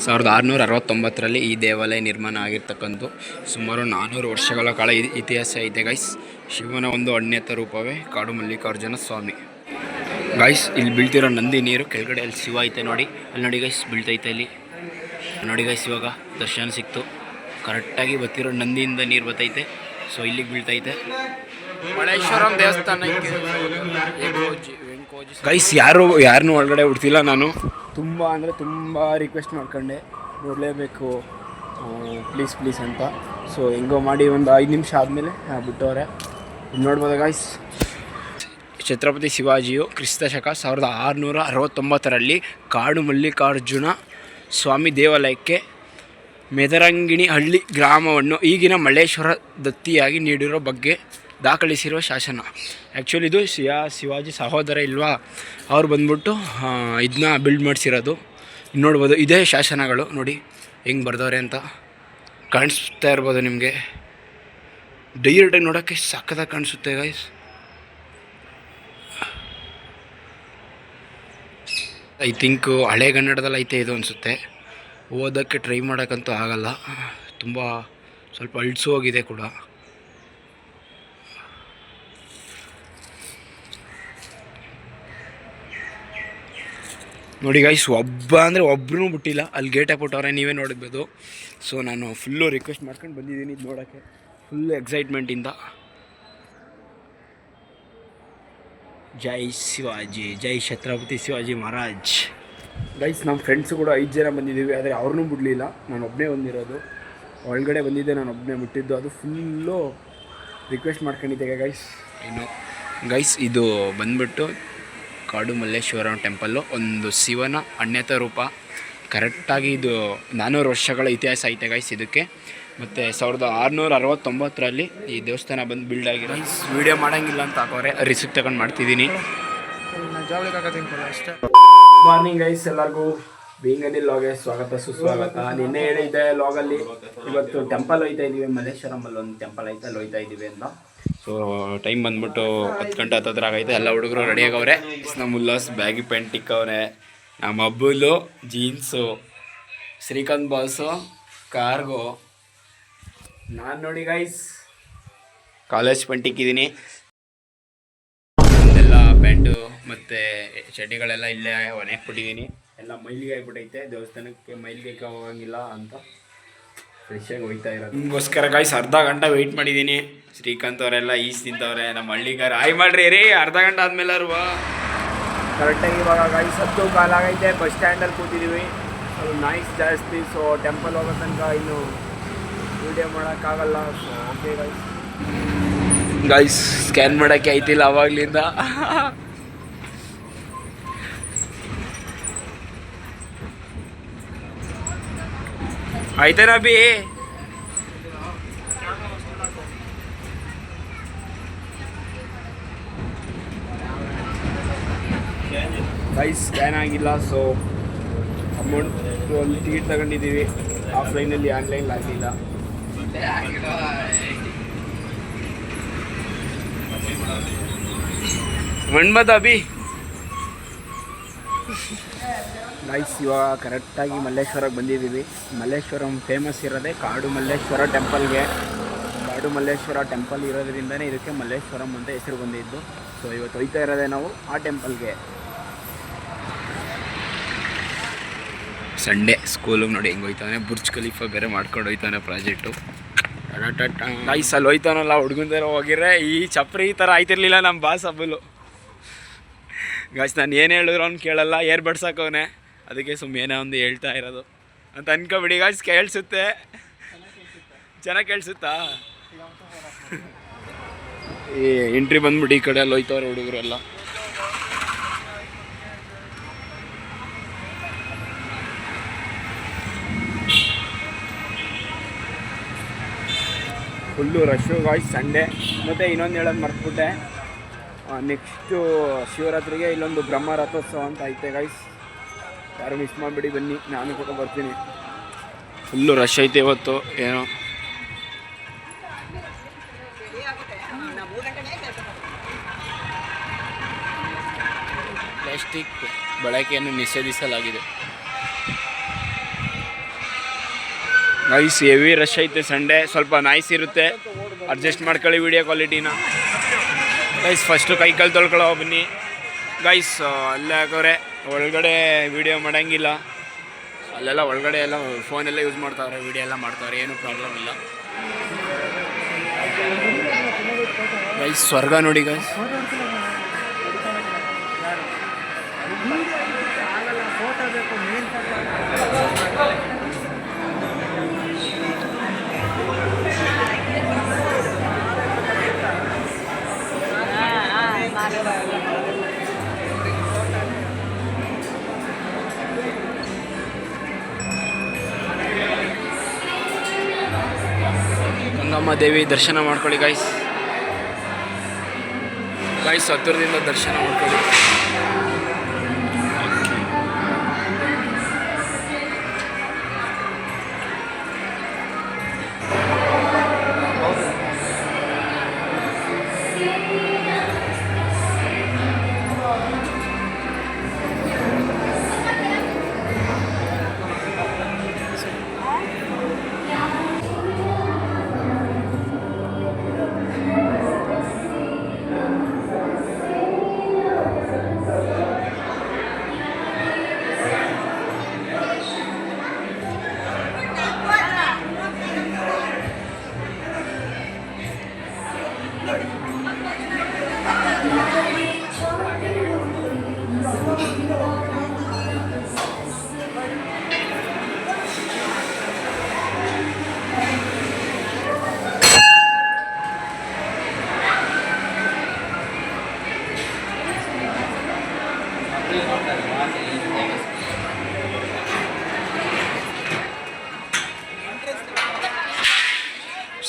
1669ರಲ್ಲಿ ಈ ದೇವಾಲಯ ನಿರ್ಮಾಣ ಆಗಿರ್ತಕ್ಕಂಥ ಸುಮಾರು 400 ವರ್ಷಗಳ ಕಾಲ ಇತಿಹಾಸ ಐತೆ ಗೈಸ್. ಶಿವನ ಒಂದು ಅಣ್ಯತ ರೂಪವೇ ಕಾಡು ಮಲ್ಲಿಕಾರ್ಜುನ ಸ್ವಾಮಿ. ಗೈಸ್ ಇಲ್ಲಿ ಬೀಳ್ತಿರೋ ನಂದಿ ನೀರು ಕೆಳಗಡೆ ಅಲ್ಲಿ ಶಿವ ಐತೆ ನೋಡಿ, ಅಲ್ಲಿ ನೋಡಿ ಗೈಸ್ ಬೀಳ್ತೈತೆ ಇಲ್ಲಿ ನೋಡಿ ಗೈಸ್. ಇವಾಗ ದರ್ಶನ ಸಿಕ್ತು, ಕರೆಕ್ಟಾಗಿ ಬರ್ತಿರೋ ನಂದಿಯಿಂದ ನೀರು ಬರ್ತೈತೆ. ಸೊ ಇಲ್ಲಿಗೆ ಬೀಳ್ತೈತೆ. ಮಳೇಶ್ವರಂ ದೇವಸ್ಥಾನ ಗೈಸ್. ಯಾರನ್ನೂ ಒಳಗಡೆ ಬಿಡ್ತಿಲ್ಲ. ನಾನು ತುಂಬ ಅಂದರೆ ತುಂಬ ರಿಕ್ವೆಸ್ಟ್ ಮಾಡ್ಕೊಂಡೆ, ನೋಡಲೇಬೇಕು ಪ್ಲೀಸ್ ಅಂತ. ಸೊ ಹೆಂಗೋ ಮಾಡಿ ಒಂದು 5 ನಿಮಿಷ ಆದಮೇಲೆ ಬಿಟ್ಟವ್ರೆ. ನೋಡ್ಬೋದು ಗೈಸ್, ಛತ್ರಪತಿ ಶಿವಾಜಿಯು ಕ್ರಿಸ್ತಶಕ 1669ರಲ್ಲಿ ಕಾಡು ಮಲ್ಲಿಕಾರ್ಜುನ ಸ್ವಾಮಿ ದೇವಾಲಯಕ್ಕೆ ಮೆದರಂಗಿಣಿ ಹಳ್ಳಿ ಗ್ರಾಮವನ್ನು ಈಗಿನ ಮಲ್ಲೇಶ್ವರ ದತ್ತಿಯಾಗಿ ನೀಡಿರೋ ಬಗ್ಗೆ ದಾಖಲಿಸಿರುವ ಶಾಸನ. ಆ್ಯಕ್ಚುಲಿ ಇದು ಶಿವಾಜಿ ಸಹೋದರ ಇಲ್ವಾ, ಅವ್ರು ಬಂದ್ಬಿಟ್ಟು ಇದನ್ನ ಬಿಲ್ಡ್ ಮಾಡಿಸಿರೋದು. ನೋಡ್ಬೋದು ಇದೇ ಶಾಸನಗಳು ನೋಡಿ ಹೆಂಗೆ ಬರ್ದವ್ರೆ ಅಂತ ಕಾಣಿಸ್ತಾ ಇರ್ಬೋದು ನಿಮಗೆ. ಡೈರೆಕ್ಟಾಗಿ ನೋಡೋಕ್ಕೆ ಸಕ್ಕತ್ತಾಗಿ ಕಾಣಿಸುತ್ತೆ ಗೈಸ್. ಐ ಥಿಂಕ್ ಹಳೆಗನ್ನಡದಲ್ಲಿ ಐತೆ ಇದು ಅನಿಸುತ್ತೆ. ಓದೋಕ್ಕೆ ಟ್ರೈ ಮಾಡೋಕ್ಕಂತೂ ಆಗಲ್ಲ, ತುಂಬ ಸ್ವಲ್ಪ ಅಳಿಸು ಹೋಗಿದೆ ಕೂಡ. ನೋಡಿ ಗೈಸ್, ಒಬ್ಬರೂ ಬಿಟ್ಟಿಲ್ಲ, ಅಲ್ಲಿ ಗೇಟ್ ಹಾಕ್ಬಿಟ್ಟವ್ರೆ, ನೀವೇ ನೋಡಿರ್ಬೋದು. ಸೊ ನಾನು ಫುಲ್ಲು ರಿಕ್ವೆಸ್ಟ್ ಮಾಡ್ಕೊಂಡು ಬಂದಿದ್ದೀನಿ ಇದು ನೋಡೋಕ್ಕೆ, ಫುಲ್ಲು ಎಕ್ಸೈಟ್ಮೆಂಟಿಂದ. ಜೈ ಶಿವಾಜಿ, ಜೈ ಛತ್ರಪತಿ ಶಿವಾಜಿ ಮಹಾರಾಜ್. ಗೈಸ್ ನಮ್ಮ ಫ್ರೆಂಡ್ಸು ಕೂಡ 5 ಜನ ಬಂದಿದ್ದೀವಿ, ಆದರೆ ಅವ್ರನ್ನೂ ಬಿಡಲಿಲ್ಲ. ನಾನು ಒಬ್ಬನೇ ಬಂದಿರೋದು, ಒಳಗಡೆ ಬಂದಿದ್ದೆ, ನಾನು ಒಬ್ಬನೇ ಬಿಟ್ಟಿದ್ದು. ಅದು ಫುಲ್ಲು ರಿಕ್ವೆಸ್ಟ್ ಮಾಡ್ಕೊಂಡಿದ್ದೆ ಗೈಸ್. ಇನ್ನು ಗೈಸ್ ಇದು ಬಂದ್ಬಿಟ್ಟು ಕಾಡು ಮಲ್ಲೇಶ್ವರ ಟೆಂಪಲ್ಲು, ಒಂದು ಶಿವನ ಅಣ್ಯತ ರೂಪ. ಕರೆಕ್ಟಾಗಿ ಇದು 400 ವರ್ಷಗಳ ಇತಿಹಾಸ ಐತೆ ಗೈಸ್ ಇದಕ್ಕೆ. ಮತ್ತು 1669ರಲ್ಲಿ ಈ ದೇವಸ್ಥಾನ ಬಂದು ಬಿಲ್ಡ್ ಆಗಿದೆ. ವೀಡಿಯೋ ಮಾಡೋಂಗಿಲ್ಲ ಅಂತ ಹಾಕೋರೆ, ರಿಸಿಪ್ಟ್ ತಗೊಂಡು ಮಾಡ್ತಿದ್ದೀನಿ. ಗುಡ್ ಮಾರ್ನಿಂಗ್ ಗೈಸ್, ಎಲ್ಲರಿಗೂ ಬೀಂಗನಿ ಲಾಗೆ ಸ್ವಾಗತ ಸುಸ್ವಾಗತ. ನಿನ್ನೆ ಹೇಳಿದ್ದೆ ಲಾಗಲ್ಲಿ ಇವತ್ತು ಟೆಂಪಲ್ ಹೋಯ್ತಾ ಇದ್ದೀವಿ, ಮಲ್ಲೇಶ್ವರಮಲ್ಲಿ ಒಂದು ಟೆಂಪಲ್ ಐತೆ, ಅಲ್ಲಿ ಹೋಯ್ತಾ ಇದ್ದೀವಿ ಅಂತ. ಸೊ ಟೈಮ್ ಬಂದ್ಬಿಟ್ಟು 10 ಗಂಟೆ ಹತ್ತಿರ ಆಗೈತೆ. ಎಲ್ಲ ಹುಡುಗರು ರೆಡಿ ಆಗವ್ರೆ. ನಮ್ಮ ಉಲ್ಲಾಸ್ ಬ್ಯಾಗಿ ಪ್ಯಾಂಟ್ ಇಕ್ಕವ್ರೆ, ನಮ್ಮ ಅಬ್ಬುಲು ಜೀನ್ಸು, ಶ್ರೀಕಾಂತ್ ಬಾಸು ಕಾರ್ಗೋ, ನಾನು ನೋಡಿ ಗೈಸ್ ಕಾಲೇಜ್ ಪ್ಯಾಂಟ್ ಇಕ್ಕಿದ್ದೀನಿ. ಎಲ್ಲ ಪ್ಯಾಂಟು ಮತ್ತು ಚಡ್ಡಿಗಳೆಲ್ಲ ಇಲ್ಲೇ ಒಣಗಿ ಬಿಟ್ಟಿದ್ದೀನಿ. ಎಲ್ಲ ಮೈಲಿಗೆ ಆಗಿಬಿಟ್ಟೈತೆ, ದೇವಸ್ಥಾನಕ್ಕೆ ಮೈಲಿಗೆ ಹೋಗಂಗಿಲ್ಲ ಅಂತ ಫ್ರೆಶ್ಶಾಗಿ ಹೋಗ್ತಾ ಇರೋದು. ನಿಮಗೋಸ್ಕರ ಗೈಸ್ ಅರ್ಧ ಗಂಟೆ ವೆಯ್ಟ್ ಮಾಡಿದ್ದೀನಿ. ಶ್ರೀಕಾಂತ್ ಅವರೆಲ್ಲ ಈಸ್ ತಿಂತವ್ರೆ, ನಮ್ಮ ಹಳ್ಳಿಗಾರ ಆಯ್ ಮಾಡ್ರಿ ರೀ. ಅರ್ಧ ಗಂಟೆ ಆದಮೇಲೆ ಕರೆಕ್ಟಾಗಿ ಇವಾಗ ಗೈಸ್ 10 ಕಾಲ ಆಗೈತೆ. ಬಸ್ ಸ್ಟ್ಯಾಂಡಲ್ಲಿ ಕೂತಿದ್ದೀವಿ, ಅದು ನಾಯ್ಸ್ ಜಾಸ್ತಿ. ಸೊ ಟೆಂಪಲ್ ಹೋಗೋ ತನಕ ಇನ್ನು ವೀಡಿಯೋ ಮಾಡೋಕ್ಕಾಗಲ್ಲ. ಸೊ ಓಕೆ ಗೈಸ್ ಸ್ಕ್ಯಾನ್ ಮಾಡೋಕ್ಕೆ ಐತಿಲ್ಲ ಅವಾಗಲಿಂದ. ಆಯ್ತೇನಾ ಬಿ? ಗೈಸ್ ಸ್ಕ್ಯಾನ್ ಆಗಿಲ್ಲ. ಸೊ ಅಮೌಂಟ್ ಒಂದು ಟಿಕೆಟ್ ತಗೊಂಡಿದ್ದೀವಿ, ಆಫ್ಲೈನಲ್ಲಿ, ಆನ್ಲೈನ್ ಆಗಲಿಲ್ಲ. ಮಣ್ಮದ ಅಭಿ ಗೈಸ್ ಇವಾಗ ಕರೆಕ್ಟಾಗಿ ಮಲ್ಲೇಶ್ವರಕ್ಕೆ ಬಂದಿದ್ದೀವಿ. ಮಲ್ಲೇಶ್ವರಂ ಫೇಮಸ್ ಇರೋದೇ ಕಾಡು ಮಲ್ಲೇಶ್ವರ ಟೆಂಪಲ್ಗೆ. ಕಾಡು ಮಲ್ಲೇಶ್ವರ ಟೆಂಪಲ್ ಇರೋದ್ರಿಂದನೇ ಇದಕ್ಕೆ ಮಲ್ಲೇಶ್ವರಂ ಅಂತ ಹೆಸರು ಬಂದಿದ್ದು. ಸೊ ಇವತ್ತು ಹೋಯ್ತಾ ಇರೋದೇ ನಾವು ಆ ಟೆಂಪಲ್ಗೆ. ಸಂಡೇ ಸ್ಕೂಲಿಗೆ ನೋಡಿ ಹೆಂಗೆ ಹೋಯ್ತಾನೆ, ಬುರ್ಜ್ ಖಲೀಫಾ ಬೇರೆ ಮಾಡ್ಕೊಂಡು ಹೋಯ್ತಾನೆ ಪ್ರಾಜೆಕ್ಟು. ಗೈಸ್ ಅಲ್ಲಿ ಹೋಯ್ತಾನಲ್ಲ ಹುಡುಗಂದರ ಹೋಗಿದ್ರೆ ಈ ಚಪ್ರಿ ಈ ಥರ ಆಯ್ತಿರ್ಲಿಲ್ಲ ನಮ್ಮ ಬಾಸ್ ಅಬ್ಬಲು. ಗೈಸ್ ನಾನು ಏನು ಹೇಳಿದ್ರು ಅವ್ನು ಕೇಳಲ್ಲ, ಏರ್ ಬಡ್ಸಕ್ಕವನೆ, ಅದಕ್ಕೆ ಸುಮ್ಮನೆ ಒಂದು ಹೇಳ್ತಾ ಇರೋದು ಅಂತ ಅನ್ಕೊಬಿಡಿ ಗೈಸ್. ಕೇಳಿಸುತ್ತೆ, ಚೆನ್ನಾಗಿ ಕೇಳಿಸುತ್ತಾ? ಈ ಎಂಟ್ರಿ ಬಂದ್ಬಿಟ್ಟು ಈ ಕಡೆ ಅಲ್ಲಿ ಹೋಯ್ತವ್ರೆ ಹುಡುಗರೆಲ್ಲ. Full rush guys Sunday. ಮತ್ತು ಇನ್ನೊಂದು ಹೇಳೋದು ಮರ್ತ್ಬಿಟ್ಟೆ, ನೆಕ್ಸ್ಟು ಶಿವರಾತ್ರಿಗೆ ಇಲ್ಲೊಂದು ಬ್ರಹ್ಮ ರಥೋತ್ಸವ ಅಂತ ಐತೆ ಗೈಸ್. ಯಾರು ಮಿಸ್ ಮಾಡಿಬಿಡಿ, ಬನ್ನಿ, ನಾನು ಕೂಡ ಬರ್ತೀನಿ. ಫುಲ್ಲು ರಶ್ ಐತೆ ಇವತ್ತು. ಏನೋ ಪ್ಲಾಸ್ಟಿಕ್ ಬಳಕೆಯನ್ನು ನಿಷೇಧಿಸಲಾಗಿದೆ. ಗೈಸ್ ಹೆವಿ ರಶ್ ಐತೆ ಸಂಡೇ, ಸ್ವಲ್ಪ ನಾಯ್ಸ್ ಇರುತ್ತೆ, ಅಡ್ಜಸ್ಟ್ ಮಾಡ್ಕೊಳ್ಳಿ ವಿಡಿಯೋ ಕ್ವಾಲಿಟಿನ. ಗೈಸ್ ಫಸ್ಟು ಕೈ ಕಾಲು ತೊಳ್ಕೊಳ್ಳೋ ಬನ್ನಿ ಗೈಸ್. ಅಲ್ಲೇ ಹಾಕೋರೆ ಒಳಗಡೆ ವಿಡಿಯೋ ಮಾಡೋಂಗಿಲ್ಲ, ಅಲ್ಲೆಲ್ಲ ಒಳಗಡೆ ಎಲ್ಲ ಫೋನೆಲ್ಲ ಯೂಸ್ ಮಾಡ್ತಾವ್ರೆ, ವಿಡಿಯೋ ಎಲ್ಲ ಮಾಡ್ತಾವ್ರೆ, ಏನೂ ಪ್ರಾಬ್ಲಮ್ ಇಲ್ಲ ಗೈಸ್. ಸ್ವರ್ಗ ನೋಡಿ ಗೈಸ್. ಗಂಗಮ್ಮ ದೇವಿ ದರ್ಶನ ಮಾಡ್ಕೊಳ್ಳಿ ಗೈಸ್. ಗೈಸ್ ಹತ್ತಿರದಿಂದ ದರ್ಶನ ಮಾಡ್ಕೊಳ್ಳಿ.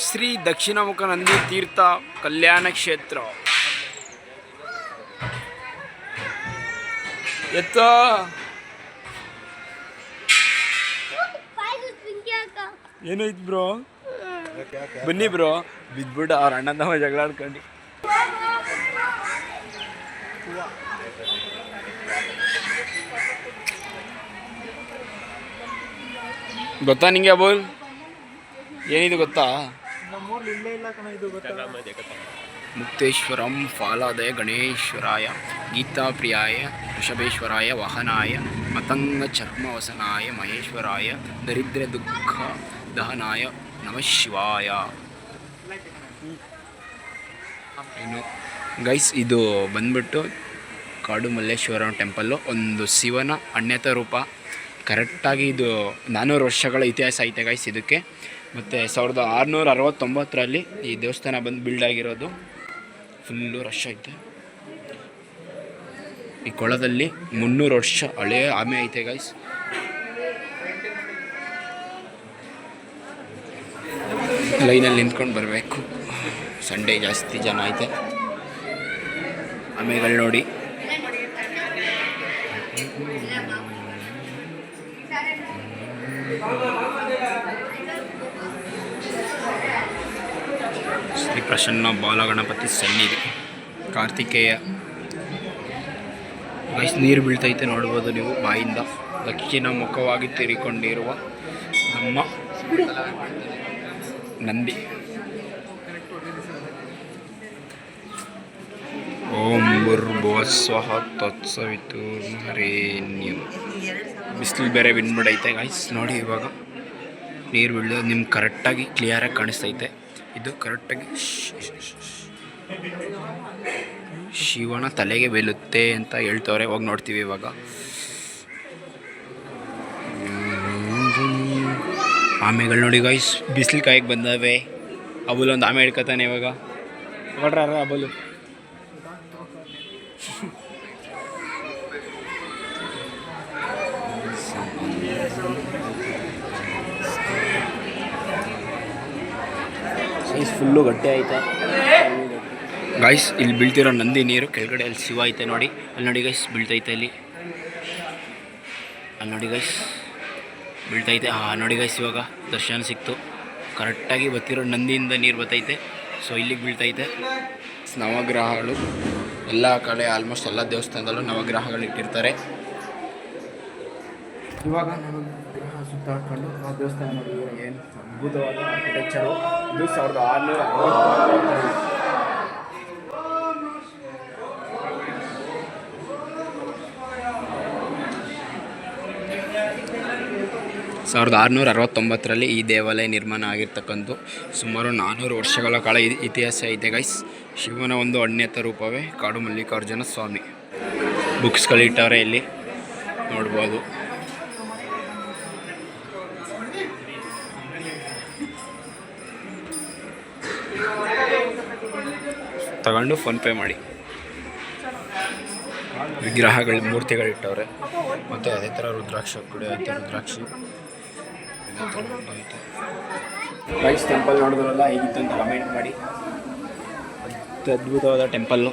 ಶ್ರೀ ದಕ್ಷಿಣಮುಖ ನಂದಿ ತೀರ್ಥ ಕಲ್ಯಾಣ ಕ್ಷೇತ್ರ. ಎತ್ತ ಏನಾಯ್ತು ಬ್ರೋ? ಬನ್ನಿ ಬ್ರೋ, ಬಿದ್ಬಿಟ್ಟು ಅವ್ರ ಅಣ್ಣ ತಮ್ಮ ಜಗಳ ಆಡ್ಕೊಂಡು. ಗೊತ್ತಾ ನಿಂಗೆ ಅಬೋಲ್ ಏನಿದು ಗೊತ್ತಾ? ಮುಕ್ತೇಶ್ವರಂ ಫಾಲಾದಯ ಗಣೇಶ್ವರಾಯ ಗೀತಾಪ್ರಿಯಾಯ ಋಷಭೇಶ್ವರಾಯ ವಾಹನಾಯ ಮತಂಗ ಚರ್ಮವಸನಾಯ ಮಹೇಶ್ವರಾಯ ದರಿದ್ರ ದುಃಖ ದಹನಾಯ ನಮಃ ಶಿವಾಯ. ಇನ್ನು ಗೈಸ್ ಇದು ಬಂದ್ಬಿಟ್ಟು ಕಾಡು ಮಲ್ಲೇಶ್ವರ ಟೆಂಪಲ್ಲು, ಒಂದು ಶಿವನ ಅಣ್ಯತ ರೂಪ. ಕರೆಕ್ಟಾಗಿ ಇದು 400 ವರ್ಷಗಳ ಇತಿಹಾಸ ಐತೆ ಗೈಸ್ ಇದಕ್ಕೆ. ಮತ್ತು 1669ರಲ್ಲಿ ಈ ದೇವಸ್ಥಾನ ಬಂದು ಬಿಲ್ಡ್ ಆಗಿರೋದು. ಫುಲ್ಲು ರಶ್ ಐತೆ. ಈ ಕೊಳದಲ್ಲಿ 300 ವರ್ಷ ಹಳೆಯ ಆಮೆ ಐತೆ ಗೈಸ್. ಲೈನಲ್ಲಿ ನಿಂತ್ಕೊಂಡು ಬರಬೇಕು. ಸಂಡೇ ಜಾಸ್ತಿ ಜನ ಐತೆ. ಆಮೆಗಳು ನೋಡಿ. ಶ್ರೀ ಪ್ರಸನ್ನ ಬಾಲಗಣಪತಿ ಸನ್ನಿಧಿ ಕಾರ್ತಿಕೇಯ. ಗೈಸ್ ನೀರು ಬೀಳ್ತೈತೆ ನೋಡ್ಬೋದು ನೀವು ಬಾಯಿಂದ. ದಕ್ಷಿಣ ಮುಖವಾಗಿ ತಿರಿಕೊಂಡಿರುವ ನಮ್ಮ ನಂದಿ. ಓಂ ಭೂರ್ಭುವಸ್ವಃ ತತ್ಸವಿತುರ್ವರೆಣ್ಯಂ. ಬಿಸಿಲು ಬೇರೆ ಬಿಂದ್ಬಿಡೈತೆ ಗೈಸ್ ನೋಡಿ. ಇವಾಗ ನೀರು ಬೀಳೋದು ನಿಮ್ಗೆ ಕರೆಕ್ಟಾಗಿ ಕ್ಲಿಯರಾಗಿ ಕಾಣಿಸ್ತೈತೆ. ಇದು ಕರೆಕ್ಟಾಗಿ ಶಿವನ ತಲೆಗೆ ಬೀಳುತ್ತೆ ಅಂತ ಹೇಳ್ತವ್ರೆ. ಹೋಗಿ ನೋಡ್ತೀವಿ ಇವಾಗ. ಆಮೆಗಳು ನೋಡಿ ಗೈಸ್, ಬಿಸಿಲು ಕಾಯಿಗೆ ಬಂದವೆ. ಅಬುಲ್ ಒಂದು ಆಮೆ ಹಿಡ್ಕೊತಾನೆ ಇವಾಗ. ನೋಡ್ರ ಅಬುಲು. ಫುಲ್ಲು ಗಟ್ಟಿ ಐತೆ ಗೈಸ್. ಇಲ್ಲಿ ಬೀಳ್ತಿರೋ ನಂದಿ ನೀರು ಕೆಳಗಡೆ ಅಲ್ಲಿ ಶಿವ ಐತೆ ನೋಡಿ. ಅಲ್ಲಿ ನೋಡಿ ಗೈಸ್ ಬೀಳ್ತೈತೆ. ಅಲ್ಲಿ ನೋಡಿ ಗೈಸ್ ಬೀಳ್ತೈತೆ. ನೋಡಿ ಗೈಸ್ ಇವಾಗ ದರ್ಶನ ಸಿಕ್ತು. ಕರೆಕ್ಟಾಗಿ ಬರ್ತಿರೋ ನಂದಿಯಿಂದ ನೀರು ಬರ್ತೈತೆ. ಸೊ ಇಲ್ಲಿಗೆ ಬೀಳ್ತೈತೆ. ನವಗ್ರಹಗಳು ಎಲ್ಲ ಕಡೆ ಆಲ್ಮೋಸ್ಟ್ ಎಲ್ಲ ದೇವಸ್ಥಾನದಲ್ಲೂ ನವಗ್ರಹಗಳು ಇಟ್ಟಿರ್ತಾರೆ. ಇವಾಗ ನವಗ್ರಹ ಸುತ್ತಾಡ್ಕೊಂಡು ಆ ದೇವಸ್ಥಾನ ನೋಡಿದ್ರೆ ಏನು ಅದ್ಭುತವಾದ ಆರ್ಕಿಟೆಕ್ಚರು. ಇದು 1660 1669ರಲ್ಲಿ ಈ ದೇವಾಲಯ ನಿರ್ಮಾಣ ಆಗಿರ್ತಕ್ಕಂಥ ಸುಮಾರು 400 ವರ್ಷಗಳ ಕಾಲ ಇತಿಹಾಸ ಇದೆ ಗೈಸ್. ಶಿವನ ಒಂದು ಅಣ್ಯತ ರೂಪವೇ ಕಾಡು ಮಲ್ಲಿಕಾರ್ಜುನ ಸ್ವಾಮಿ. ಬುಕ್ಸ್ಗಳಿಟ್ಟವ್ರೆ ಇಲ್ಲಿ ನೋಡ್ಬೋದು. ತಗೊಂಡು ಫೋನ್ಪೇ ಮಾಡಿ. ವಿಗ್ರಹಗಳು ಮೂರ್ತಿಗಳಿಟ್ಟವ್ರೆ. ಮತ್ತು ಅದೇ ಥರ ರುದ್ರಾಕ್ಷ ಕೂಡ ಐತೆ. ರುದ್ರಾಕ್ಷಿ ಗೈಸ್ ಟೆಂಪಲ್ ನೋಡಿದ್ರಲ್ಲ ಹೇಗಿತ್ತು ಅಂತ ಕಮೆಂಟ್ ಮಾಡಿ. ಅದ್ಭುತವಾದ ಟೆಂಪಲ್ಲು.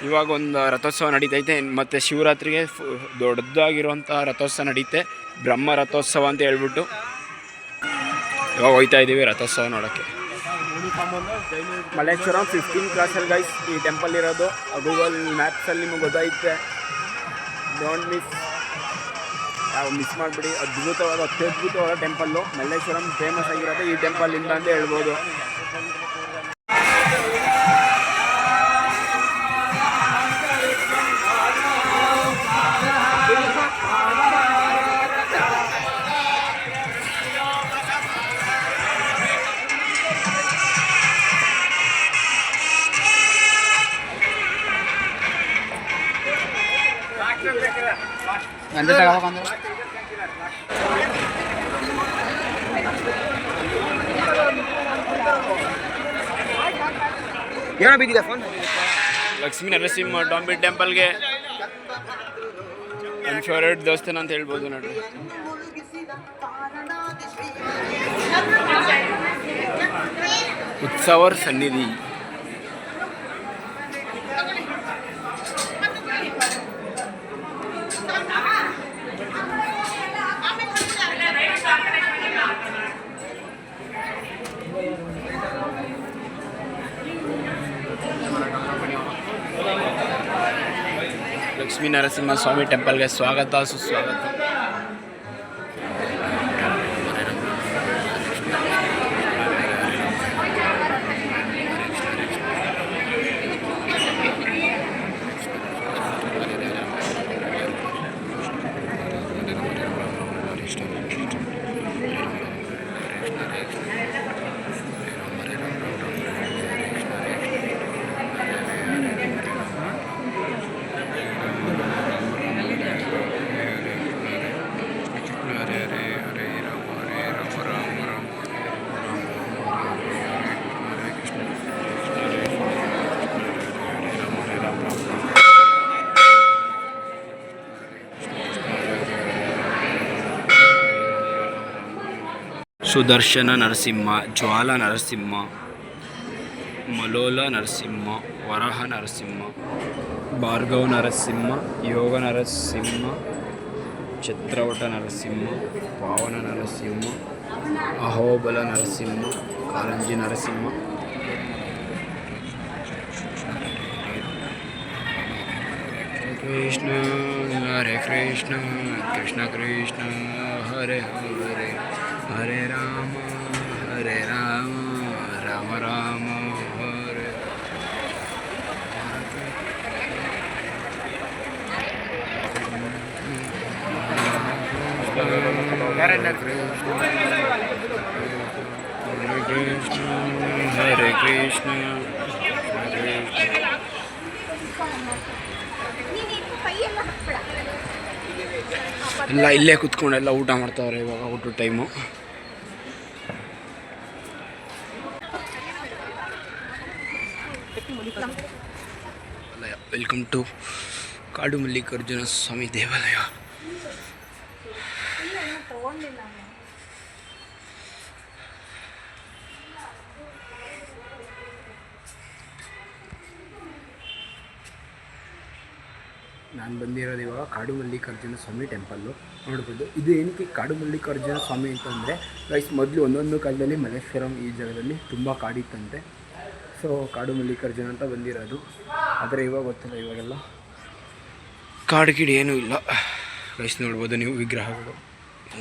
ಇವಾಗ ಒಂದು ರಥೋತ್ಸವ ನಡೀತೈತೆ. ಮತ್ತು ಶಿವರಾತ್ರಿಗೆ ದೊಡ್ಡದಾಗಿರುವಂಥ ರಥೋತ್ಸವ ನಡೀತೆ, ಬ್ರಹ್ಮ ರಥೋತ್ಸವ ಅಂತ ಹೇಳ್ಬಿಟ್ಟು. ಇವಾಗ ಹೋಗ್ತಾ ಇದ್ದೀವಿ ರಥೋತ್ಸವ ನೋಡೋಕ್ಕೆ. ಮಲ್ಲೇಶ್ವರಂ 15 ಕ್ರಾಸಲ್ಲಿ ಗೈಸ್ ಈ ಟೆಂಪಲ್ ಇರೋದು. ಗೂಗಲ್ ಮ್ಯಾಪ್ಸಲ್ಲಿ ನಿಮಗೆ ಗೊತ್ತಾಯ್ತೆ. ಡೋಂಟ್ ಮಿಸ್ ಮಾಡಿಬಿಡಿ. ಅತ್ಯದ್ಭುತವಾದ ಟೆಂಪಲ್ಲು. ಮಲ್ಲೇಶ್ವರಂ ಫೇಮಸ್ ಆಗಿರೋದು ಈ ಟೆಂಪಲ್ಲಿಂದ ಅಂತ ಹೇಳ್ಬೋದು. ಲಕ್ಷ್ಮೀ ನರಸಿಂಹ ಡಾಂಬಿ ಟೆಂಪಲ್ಗೆ ನನ್ನ ಫೇವ್ರೇಟ್ ದೇವಸ್ಥಾನ ಅಂತ ಹೇಳ್ಬೋದು ನೋಡ್ರಿ. ಉತ್ಸವರ ಸನ್ನಿಧಿ. ಲಕ್ಷ್ಮೀ ನರಸಿಂಹ ಸ್ವಾಮಿ ಟೆಂಪಲ್ಗೆ ಸ್ವಾಗತ ಸುಸ್ವಾಗತ. ಸುದರ್ಶನ ನರಸಿಂಹ, ಜ್ವಾಲ ನರಸಿಂಹ, ಮಲೋಲ ನರಸಿಂಹ, ವರಹ ನರಸಿಂಹ, ಭಾರ್ಗವ ನರಸಿಂಹ, ಯೋಗ ನರಸಿಂಹ, ಛತ್ರವಟ ನರಸಿಂಹ, ಪಾವನ ನರಸಿಂಹ, ಅಹೋಬಲ ನರಸಿಂಹ, ಕಾರಂಜಿ ನರಸಿಂಹ. ಕೃಷ್ಣ ಹರೇ ಕೃಷ್ಣ ಕೃಷ್ಣ ಕೃಷ್ಣ ಹರೇ ಹರೇ ಹರೇ ರಾಮ ರಾಮ ರಾಮ ಹರೇ. ಹರೇ ಕೃಷ್ಣ ಎಲ್ಲ ಇಲ್ಲೇ ಕುತ್ಕೊಂಡೆಲ್ಲ ಊಟ ಮಾಡ್ತಾವ್ರೆ. ಇವಾಗ ಊಟದ ಟೈಮು. ವೆಲ್ಕಮ್ ಟು ಕಾಡು ಮಲ್ಲಿಕಾರ್ಜುನ ಸ್ವಾಮಿ ದೇವಾಲಯ. ನಾನು ಬಂದಿರೋದು ಇವಾಗ ಕಾಡು ಮಲ್ಲಿಕಾರ್ಜುನ ಸ್ವಾಮಿ ಟೆಂಪಲ್ಲು ನೋಡ್ಬೋದು. ಇದು ಏನಕ್ಕೆ ಕಾಡು ಮಲ್ಲಿಕಾರ್ಜುನ ಸ್ವಾಮಿ ಅಂತಂದರೆ ಗೈಸ್, ಮೊದಲು ಒಂದೊಂದು ಕಾಲದಲ್ಲಿ ಮಲ್ಲೇಶ್ವರಂ ಈ ಜಾಗದಲ್ಲಿ ತುಂಬ ಕಾಡಿತ್ತಂತೆ. ಸೊ ಕಾಡು ಮಲ್ಲಿಕಾರ್ಜುನ ಅಂತ ಬಂದಿರೋದು. ಆದರೆ ಇವಾಗ ಗೊತ್ತಿಲ್ಲ, ಇವಾಗೆಲ್ಲ ಕಾಡು ಗಿಡ ಏನೂ ಇಲ್ಲ ಗೈಸ್. ನೋಡ್ಬೋದು ನೀವು ವಿಗ್ರಹಗಳು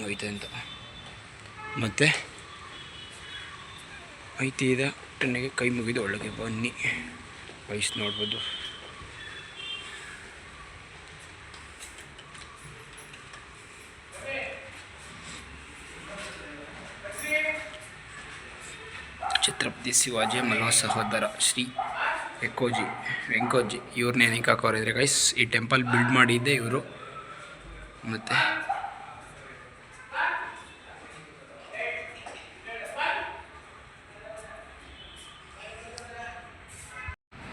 ಹೋಯ್ತೆ ಅಂತ. ಮತ್ತು ಐತಿದ ಟನ್ನಿಗೆ ಕೈ ಮುಗಿದು ಒಳಗೆ ಬನ್ನಿ ಗೈಸ್. ನೋಡ್ಬೋದು ಛತ್ರಪತಿ ಶಿವಾಜಿ ಮಹಾರಾಜ್ ಸಹೋದರ ಶ್ರೀ ವೆಂಕೋಜಿ ಇವ್ರನ್ನ ಏನಕ್ಕೆ ಹಾಕೋರಿದ್ರೆ ಗೈಸ್, ಈ ಟೆಂಪಲ್ ಬಿಲ್ಡ್ ಮಾಡಿದ್ದೆ ಇವರು. ಮತ್ತು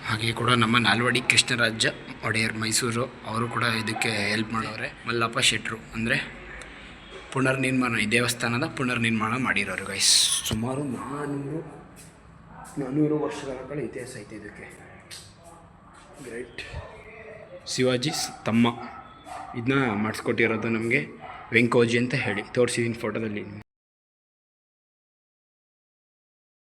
ಹಾಗೆ ಕೂಡ ನಮ್ಮ ನಾಲ್ವಡಿ ಕೃಷ್ಣರಾಜ ಒಡೆಯರ್ ಮೈಸೂರು ಅವರು ಕೂಡ ಇದಕ್ಕೆ ಹೆಲ್ಪ್ ಮಾಡೋರೆ. ಮಲ್ಲಪ್ಪ ಶೆಟ್ಟರು ಅಂದರೆ ಪುನರ್ನಿರ್ಮಾಣ, ಈ ದೇವಸ್ಥಾನದ ಪುನರ್ನಿರ್ಮಾಣ ಮಾಡಿರೋರು ಗೈಸ್. ಸುಮಾರು 400 ವರ್ಷಗಳ ಕಾಲ ಇತಿಹಾಸ ಐತೆ ಇದಕ್ಕೆ. ಗ್ರೇಟ್. ಶಿವಾಜಿ ತಮ್ಮ ಇದನ್ನ ಮಾಡಿಸ್ಕೊಟ್ಟಿರೋದು ನಮಗೆ ವೆಂಕೋಜಿ ಅಂತ ಹೇಳಿ ತೋರಿಸಿದ್ದೀನಿ ಫೋಟೋದಲ್ಲಿ.